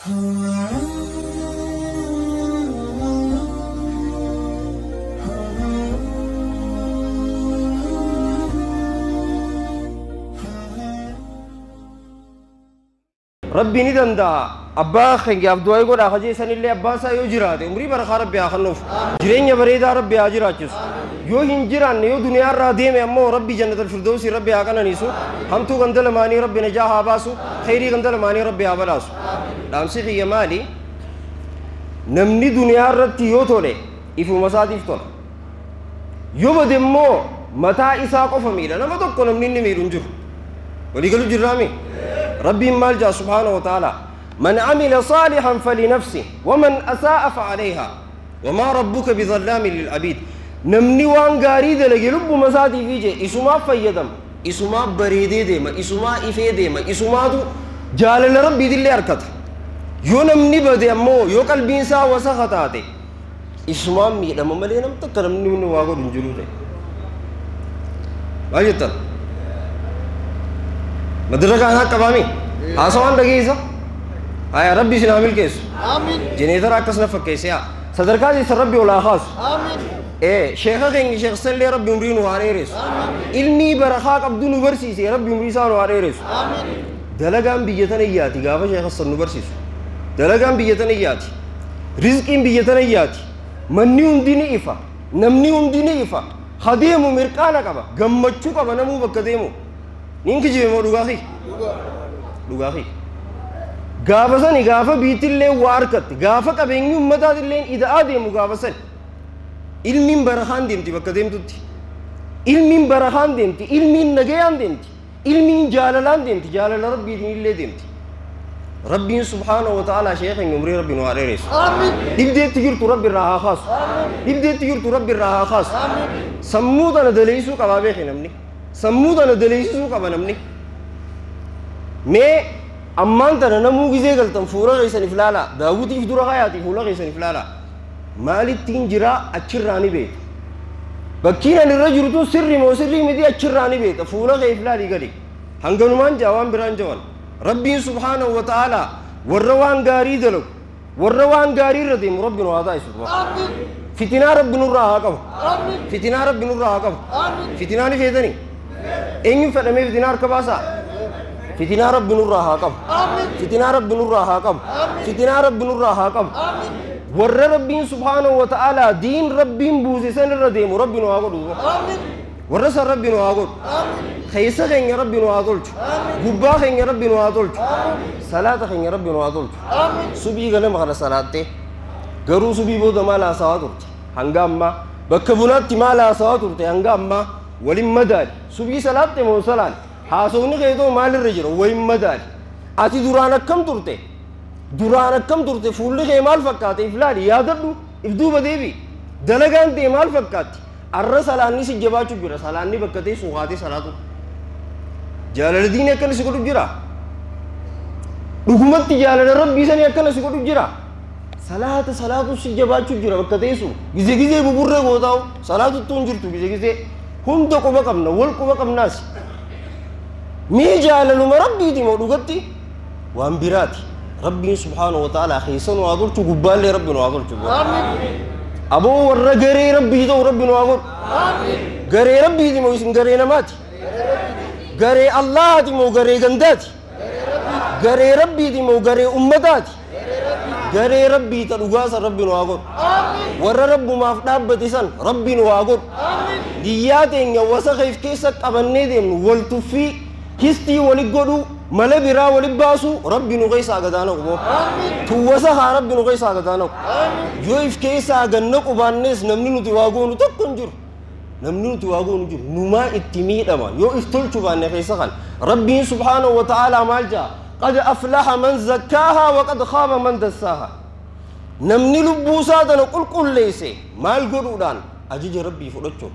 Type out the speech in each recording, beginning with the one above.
ربي ندم دا أبا خنجي عبد الله يقول أخذي سن اللي أبا سا يجرات عمري برخا ربي أخنوف جرين يبريدا ربي أجراتشوس يو هنجران يو دنيا راديم أمو ربي جنة الفردوس ربي أكنا نيسو هم تو غندل ماني ربي نجاح أباسو خيري غندل ماني ربي أبلاسو دامسي خي مالي نمني دنيا رتي يو تولي إفو مسادف تولا يو بدمو متى إساق فميلا نما تكو نمني نميرونجو ولي قالوا جرامي ربي مالجا سبحانه وتعالى من عمل صالحا فلنفسه ومن أساء فعليها وما ربك بظلام للعبيد نمني وان غاريد لغي لب مسادي فيجي اسما فيدم اسما بريدي ديما اسما إفي ديما اسما دو جالل ربي دي اللي أركت يو نمني بدي أمو يو قلبي إنسا وسخطاتي اسما ميلا ممالي نمتك نمني من واغو دنجلو دي واجتا مدرسة أنا كبامي آسمان دقيقة آية ربي سنعمل كيس آمين جنيتر أكسنا فكيسيا صدركا جي سر ربي ولا خاص آمين إيه شيخا كينج شيخ سلي ربي مرين واريرس آمين علمي برخاك عبد نورسيسي ربي مريسان واريرس آمين دلقان بيجتنا إياتي قافا شيخ السن نورسيس دلقان بيجتنا إياتي رزقين بيجتنا إياتي مني هنديني إفا نمني هنديني إفا خديمو مرقانا كبا غمچو كبا نمو بكديمو نينك جيمو دوغاخي دوغاخي غافا سني غافا بيتلي واركت غافا كبيني امتا دلين إذا آدمو غافا سن علمين برخان ديمتي بكديم توتي علمين برخان ديمتي علمين نغيان ديمتي علمين جاللان ديمتي جالل ربي دين ديمتي ربي سبحانه وتعالى شيخ عمري ربي نواريس آمين يبدأ تجير ربي الراحة خاص يبدأ تجير ربي الراحة خاص آمين سمودا ندليسو كبابي خنمني سمودا ندليسو كبنمني مي أمان ترى نمو جزء قلتم فورا غيسن فلالا داوود يفدور غاياتي فورا غيسن فلالا مالي تنجرا أشراني بيت بكينا الرجل تو سري مو سري مدي أشراني بيت فورا غي فلالي قلي هنگنمان جوان بران جوان ربي سبحانه وتعالى والروان غاري دلو والروان غاري رديم ربي نواداي سبحانه آمين فتنا رب نور راقب آمين فتنا رب نور راقب آمين فتنا ني فيدني إني فدمي فتنا ركباسا فتنا رب نور راقب آمين فتنا رب نور راقب فتنا رب نور راقب آمين ور ربي سبحانه وتعالى دين ربي بوزي سن رديم ربي نوادو آمين ورس ربي نوادو آمين خيسة خين ربي نوادولش غبا خين ربي نوادولش صلاة خين ربي نوادولش سبي غنم خلا صلاة غرو سبي بود مالا سوادورت هنگامما بكبونات مالا سوادورت هنگامما ولم مدار سبي صلاة مو صلاة حاسوني كيدو مال الرجل وين مدار أتي دورانك كم تورته دورانك كم تورته فول خي مال فكاتي فلان يادرو إبدو بديبي دلقان تي مال فكاتي الرسالة نيسي جباچو جرا سالاني بكتي سوغاتي صلاتو جالل دين أكن سكوت جرا ركومات جالل ربي سني أكن سكوت جرا صلاة سجباچو جرا بكتي سو جزء جزء ببرر غوتاو صلاة تونجر تو جزء جزء هم تو كوبا كمنا ول كوبا كمناس مي جالل مربي دي مودوغتي وامبراتي ربي سبحانه وتعالى خيسن وادول تو غبال ربي وادول تو آمين أبو ورّا غري ربي تو ربي نواغور آمين غري ربي دي مو يسن غري نماتي غري الله دي مو غري غنداتي غري ربي دي مو غري أمتاتي غري ربي تلوغاس ربي نواغور آمين ورّا رب ما فدابتي سن ربي نواغور آمين دياتين يوسا خيف كيسك أبني ديم والتفي كيستي ولقودو ملا برا ولباسو ربي نغيسا غدانو آمين توسا ربي نغيسا غدانو آمين يويف كيسا غنق وبانس نمني نتواغونو تكنجر نمني نتواغونو جر نما اتميد أما يو افتلتو بان نغيسا خان ربي سبحانه وتعالى مالجا قد أفلح من زكاها وقد خاب من دساها نمني لبوسا دانو قل ليسي مال قدودان أجيج ربي فلتشو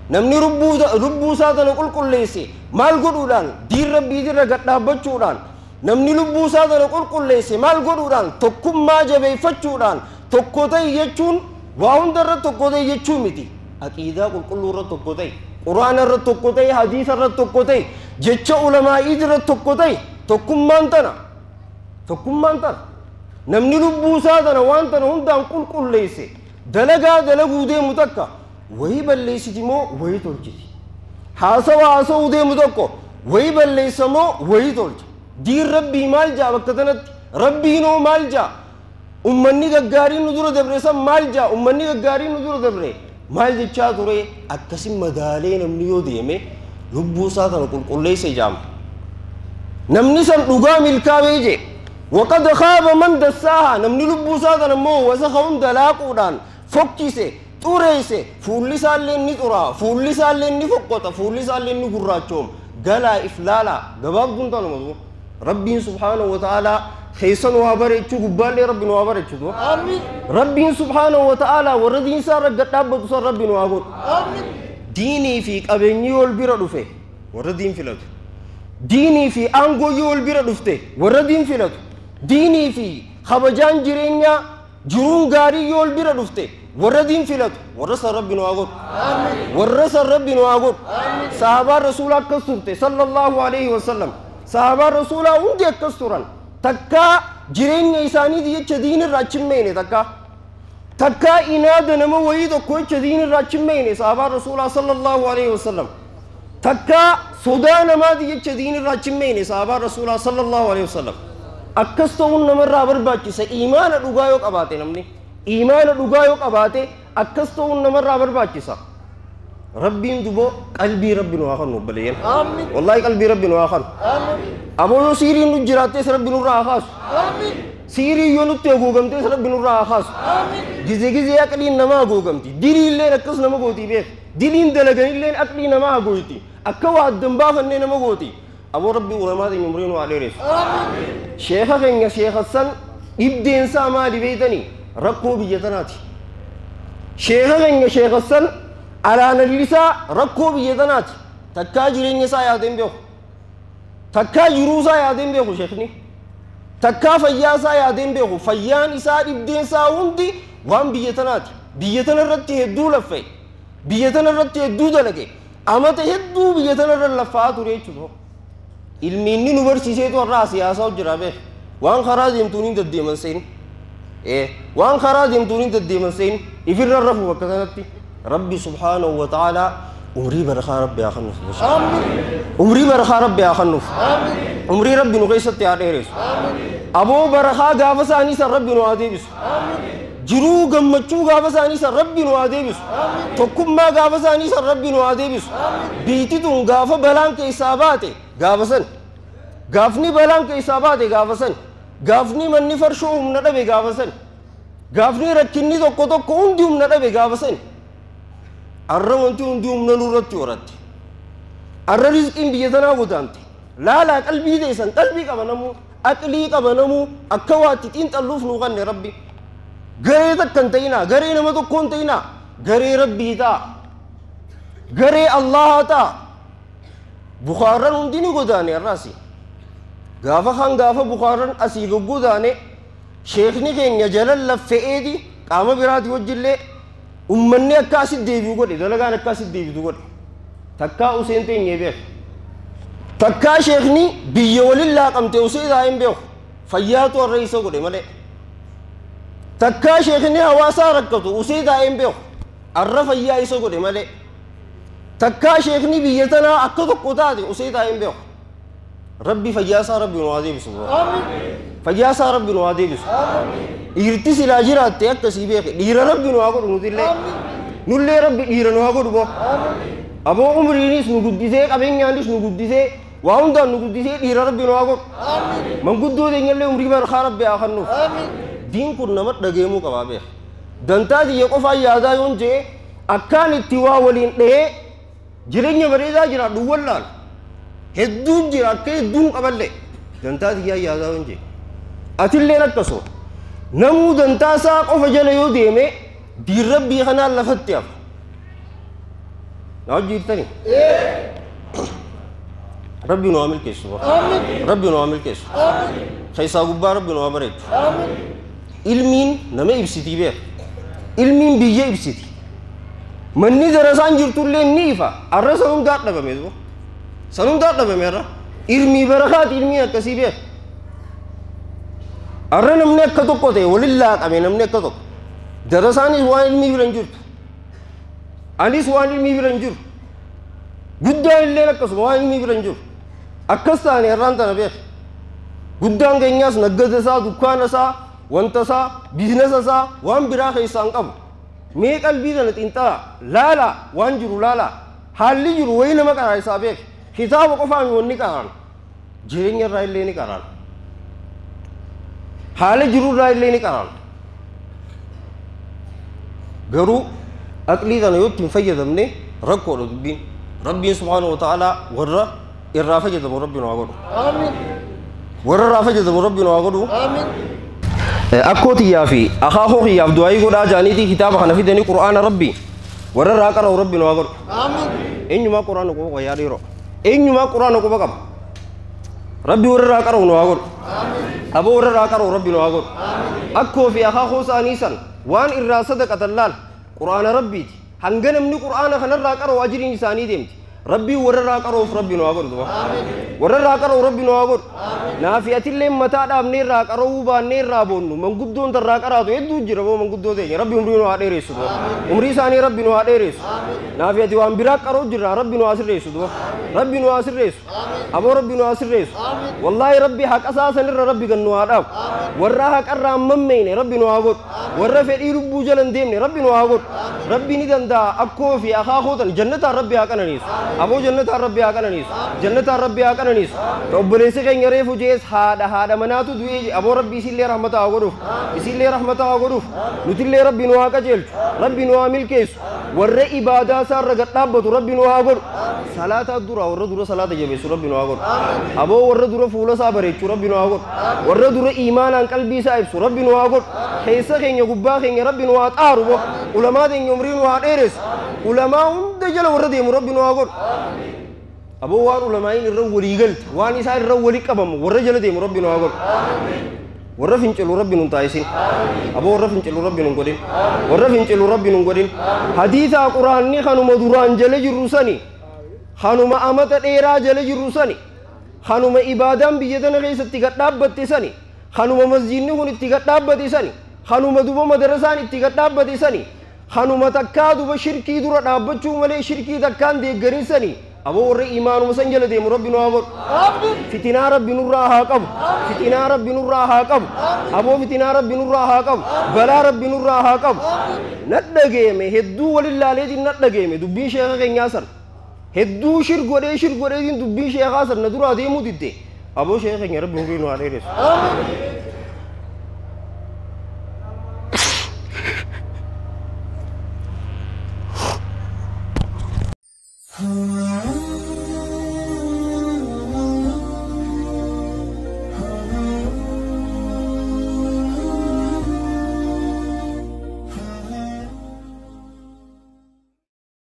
namni lubbuu isaatan qulqulleesse maal godhuudhaan diin rabbii irra gad dhaabbachuudhaan namni lubbuu isaatan qulqulleesse maal godhuudhaan tokkummaa jabeeffachuudhaan tokko ta'e jechuun waa hunda irratti tokko ta'e jechuu miti aqiidaa qulqulluu irratti tokko ta'e quraana irratti tokko ta'e hadiisa irratti tokko ta'e jecha ulamaa'ii irratti tokko ta'e tokkummaan tana namni lubbuu isaa tana waan tana hundaan qulqulleesse dalagaa dalaguu deemu takka wayii balleessiti moo wayii tolchiti haasawuu deemu tokko wayii balleessa moo wayii tolcha diin rabbii maal jaa bakka tanatti rabbiinoo maal jaa ummanni gaggaariin nu dura dabre san maal jaa ummanni gaggaariin nu dura dabre maal jechaa ture akkasin madaalee namni yoo deeme lubbuu isaa tana qulqulleesse jaama namni san dhugaa milkaa'ee jee وقد خاب من دساها نمني لبوسا نمو وسخون دلاقودان فكيسه طوريسه فولي سالين ني طورا فولي سالين ني فقوتا فولي سالين ني غراچوم غلا افلالا غباب دونتان مزو ربي سبحانه وتعالى خيسن وابرچو غبالي ربي وابرچو امين ربي سبحانه وتعالى وردين سار غدابو سر ربي واغو امين ديني في قبني ول بيرا دوفه وردين فيلت ديني في انغو يول بيرا دوفته وردين فيلت ديني في خبجان جرينيا جرون غاري يول بيرا دفته وردين فيلت ورس رب نواغوت ورس رب نواغوت صحابة رسول كسرته صلى الله عليه وسلم صحابة رسول عندي كسران تكا جرينيا إنساني دي چدين الرچمينه تكا إناد نمو ويد كوي چدين الرچمينه صحابة رسول صلى الله عليه وسلم تكا سودان ما دي چدين الرچمينه صحابة رسول صلى الله عليه وسلم akkastoo namarraa barbaachisa iimaana dhugaa yoo qabaate namni iimaana dhugaa yoo qabaate akkastoo namarraa barbaachisa rabbiin duboo qalbii rabbi nu haa kennu obboleeyyan amiin wallahi qalbii rabbi nu haa kennu amiin aboo yoo siiriin nu jiraattees rabbi nurraa haa kaasu amiin siirii yoo nutti haguugamtees rabbi nurraa haa kaasu amiin gizee aqliin namaa haguugamti diliilleen akkas nama gootii beek diliin dalaganilleen aqlii namaa haguuyti akka waa addan baafannee nama gooti أبو ربي ولما ذي يمرين وعليه شيخ خنيا شيخ السن إبدين ساما لبيتني ركو بيتناتي شيخ خنيا شيخ السن على نجلسا ركو بيتناتي تكاجرين يسا يادين بيو تكاجروسا يادين بيو شيخني تكا فياسا يادين بيو فيان إسا إبدين سا وندي وان بيتناتي بيتنا رتي هدو لفاي بيتنا رتي هدو دلقي أما تهدو بيتنا رلفات وريتشو ilmiinni nu barsiiseetu har'aa siyaasaa jira beek waan karaa deemtuuniin deddeeman seeni waan karaa deemtuuniin deddeeman seeni ifirra rafu bakka kanatti rabbi subhaanahu wa ta'aalaa umrii barakaa rabbi haa kennuuf umrii barakaa rabbi haa kennuuf umrii rabbi nu keessatti haa dheeressu aboo barakaa gaafa isaanii san rabbi nu haa deebisu jiruu gammachuu gaafa isaanii san rabbi nu haa deebisu tokkummaa gaafa isaanii san rabbi nu haa deebisu biitituun gaafa balaan keessaa baate gaafasan gaafni balaan keessaa baate gaafasan gaafni manni farshoo humna dhabe gaafasan gaafni rakkinni tokko hundi humna dhabe gaafasan arra wanti hundi humna nurratti horatti arra rizqiin biyya tanaa godaante laalaa qalbii teessan qalbii qabanamu aqlii qabanamu akka waatti xiinxalluuf nuu kanne rabbi garee takkan ta'inaa garee nama tokkoon ta'inaa garee rabbii ta'a garee allahaa ta'a بخارن عندني قداني الراسي غافا خان غافا بخارن أسيق قداني شيخني كين يجلل لفئيدي قام براتي وجلي أمني أكاسد ديبيو قد إذا لغان أكاسد ديبيو قد تكا أسين تين يبيخ تكا شيخني بيولي الله قمتي أسيد آئين بيخ فياتو الرئيسو قد ملي تكا شيخني هواسا ركتو أسيد آئين بيخ الرفا يائسو قد ملي تكا شيخني بيتنا أكدو قطادي أسيدا ينبيو ربي فجاسا ربي نوادي بسو آمين فجاسا ربي نوادي بسو آمين إرتسي لاجرات تيكا سيبيخ دير ربي نواغو نودي الله نولي ربي دير نواغو دبو آمين أبو عمرينيس نقوديسي أبين يانديس نقوديسي وعوندا نقوديسي دير ربي نواغو آمين من قدو دي نيالي عمري برخا ربي آخنو آمين دين كور نمت دقيمو كبابيخ دانتا دي يقفا يادا يونجي أكان اتوا ولين ليه jireenya bareedaa jira duwwallaan hedduun jira akka hedduun qaballe dantaa xiyyaa yaadaa hin jee atilleen akkasuma namuu dantaa isaa qofa jala yoo deeme diin rabbii kanaan lafatti hafa naa jirtani rabbi nu haa milkeessu rabbi nu haa milkeessu keessaa gubbaa rabbi nu haa bareechu ilmiin nama ibsitii beeka ilmiin biyya ibsiti manni darasaan jirtullee ni ifa arra sanum daadhabame duba sanum daadhabame arra ilmii barakaati ilmii akkasii beeka arra namni akka tokko ta'e walillaa qabe namni akka tokko darasaanis waan ilmii bira hin jirtu anis waan ilmii bira hin jiru guddaan illee akkasuma waan ilmii bira hin jiru akkas taane irraan tana beek guddaan keenyaas naggata isaa dukkaana isaa wanta isaa biizinasa isaa waan biraa keessaan qabu mee qalbii tana xiinxalaa laala waan jiru laala haalli jiru wayi nama qaraa isaa beek kitaaba qofaan wanni qaraan jireenya irraa illee ni qaraan haala jiru irraa illee ni qaraan garuu aqlii tana yoo ittiin fayyadamne rakkoodha dubbiin rabbiin subhaanahu wa ta'aalaa warra irraa fayyadamu rabbiin waa godhu warra irraa fayyadamu rabbiin waa godhu akkootiyaa fi akaakoo kiyyaaf du'aayii godhaa jaaniitii kitaaba kana fidanii qur'aana rabbii warra irraa qara'u rabbiin waa godhu eenyumaa qur'aana quba qayyaa dhiiroo eenyumaa qur'aana quba qaba rabbi warra irraa qara'u nu waa godhu aboo warra irraa qara'u rabbiin waa godhu akkoo fi akaakoo isaanii san waan irraa sadaqatan laal qur'aana rabbiiti hanga namni qur'aana kanarraa qara'u ajiriin isaanii deemti rabbii warra irraa qara'uuf rabbiin waa godhu warra irraa qara'u rabbiin waa godhu naafiyatillee mataa dhaabnee irraa qara'uu baannee irraa boonnu manguddoon irraa qaraatu hedduu jira boo manguddoo teenya rabbi umrii nu haa dheeressu umrii isaanii rabbi nu haa dheeressu naafiyati waan biraa qara'u jirra rabbi nu haa sirreessu rabbi nu haa sirreessu aboo rabbi nu haa sirreessu wallaahi rabbi haqa saasanirra rabbi kan nu haa dhaabu warra haqarraa mammeeyne rabbi nu haa godhu warra fedhii lubbuu jala hin deemne rabbi nu haa godhu rabbi ni danda'a akkoo fi akaakootan jannataan rabbi haa qananiisu aboo jannataan rabbi haa qananiisu jannataan rabbi haa qananiisu obboleessi keenya reefu jees haadha manaatu du'ee aboo rabbi isillee rahmata haa godhuuf isillee rahmata haa godhuuf nutillee rabbi nu haa qajeelchu rabbi nu haa milkeessu warra ibaadaa isaarra gad dhaabbatu rabbi nu haa godhu salaataa dura warra dura salaata jabeessu rabbi nu haa godhu aboo warra dura fuula isaa bareechu rabbi nu haa godhu warra dura iimaanaan qalbii isaa ibsu rabbi nu haa godhu keessa keenya gubbaa keenya rabbi nu haa xaaru bo ulamaa keenya umrii nu haa dheeressu ulamaa hunda jala warra deemu rabbi nu haa godhu aboo waan ulamaa'iin irra walii galte waan isaa irra walii qabamu warra jala deemu rabbi nu haa godhu warra fincilu rabbi nun taa'isin aboo warra fincilu rabbi nun godhin warra fincilu rabbi nun godhin hadiisaa quraanni kanuma duraan jala jirru sani kanuma amata dheeraa jala jirru sani kanuma ibaadaan biyya tana keessatti gad dhaabbatte sani kanuma masjiidni kun itti gad dhaabbate sani kanuma duba madarasaan itti gad dhaabbate sani kanuma takkaa duba shirkii dura dhaabbachuu malee shirkii takkaan deeggarin sani aboo warra imaanuma san jala deemu rabbi nu haa godhu fitinaa rabbi nurraa haa qabu fitinaa rabbi nurraa haa qabu aboo fitinaa rabbi nurraa haa qabu balaa rabbi nurraa haa qabu nadhageeme hedduu walillaaleetiin nadhageeme dubbiin sheeka keenyaa san hedduu shirgodheetiin dubbiin sheekaa san na duraa deemuu didde aboo sheeka keenya rabbi umrii nu haa dheeressu